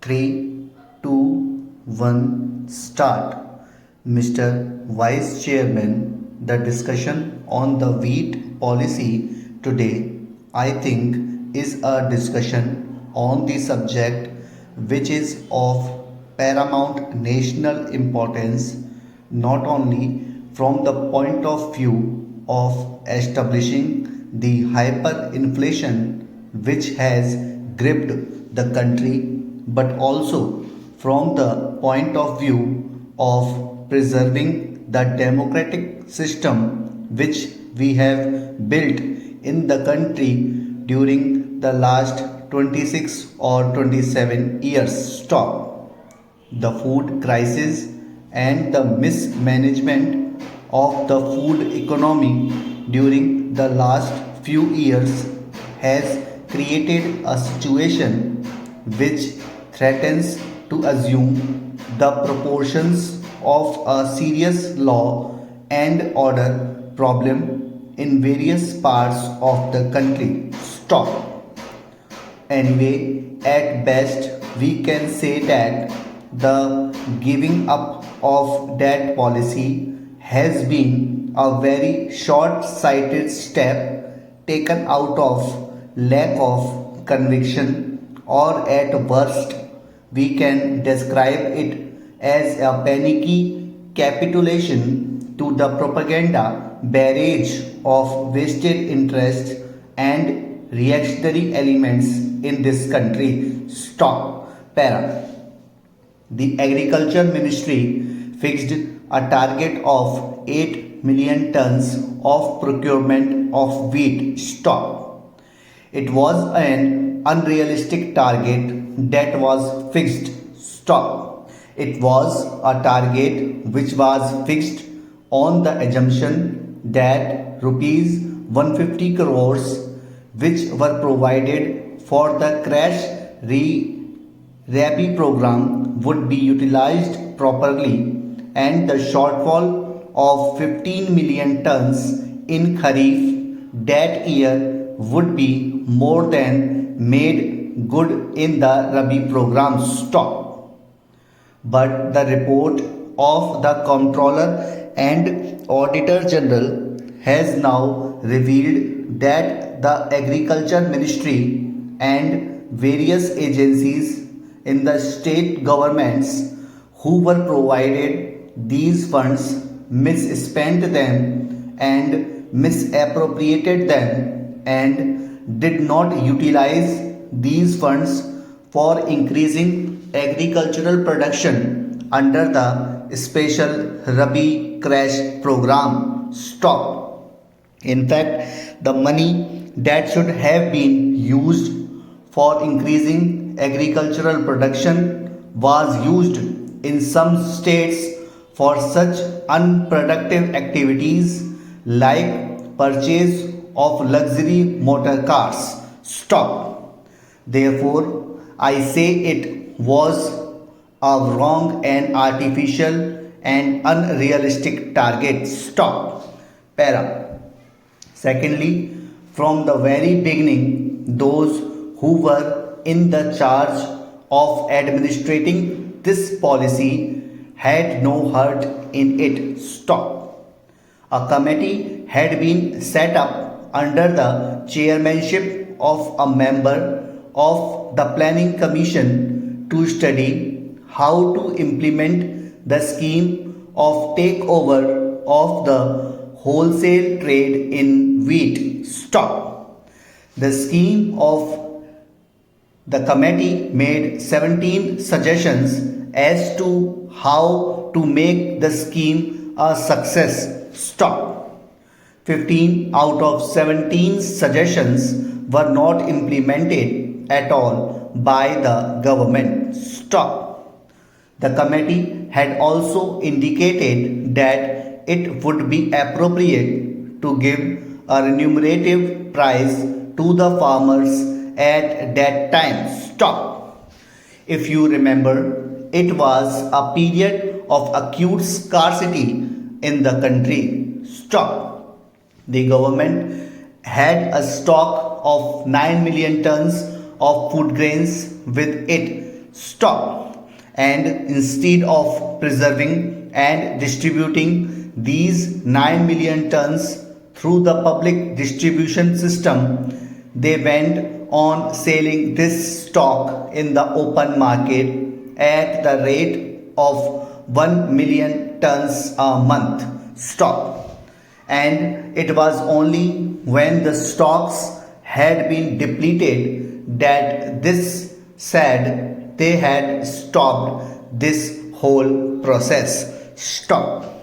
3, 2, 1, start. Mr. Vice Chairman, the discussion on the wheat policy today, I think, is a discussion on the subject which is of paramount national importance, not only from the point of view of establishing the hyperinflation which has gripped the country, but also from the point of view of preserving the democratic system which we have built in the country during the last 26 or 27 years. Stop. The food crisis and the mismanagement of the food economy during the last few years has created a situation which threatens to assume the proportions of a serious law and order problem in various parts of the country. Stop. Anyway, at best, we can say that the giving up of that policy has been a very short sighted step taken out of lack of conviction, or at worst, we can describe it as a panicky capitulation to the propaganda barrage of vested interests and reactionary elements in this country. Stop. Para. The Agriculture Ministry fixed a target of 8 million tons of procurement of wheat. Stop. It was an unrealistic target that was fixed. Stop. It was a target which was fixed on the assumption that rupees 150 crores which were provided for the crash Rabi program would be utilized properly, and the shortfall of 15 million tons in Kharif that year would be more than made good in the Rabi program. Stop. But the report of the Comptroller and Auditor General has now revealed that the Agriculture Ministry and various agencies in the state governments who were provided these funds misspent them and misappropriated them and did not utilize these funds for increasing agricultural production under the special Rabi crash program. Stop. In fact, the money that should have been used for increasing agricultural production was used in some states for such unproductive activities like purchase of luxury motor cars. Stop. Therefore, I say it was a wrong and artificial and unrealistic target. Stop. Para. Secondly, from the very beginning, those who were in the charge of administrating this policy had no heart in it. Stop. A committee had been set up under the chairmanship of a member of the Planning Commission to study how to implement the scheme of takeover of the wholesale trade in wheat. Stop. The scheme of the committee made 17 suggestions as to how to make the scheme a success. Stop. 15 out of 17 suggestions were not implemented at all by the government. Stop. The committee had also indicated that it would be appropriate to give a remunerative price to the farmers at that time. Stop. If you remember, it was a period of acute scarcity in the country. Stop. The government had a stock of 9 million tons of food grains with it stop. And instead of preserving and distributing these 9 million tons through the public distribution system, they went on selling this stock in the open market at the rate of 1 million tons a month stock. And it was only when the stocks had been depleted that this said they had stopped this whole process. Stop.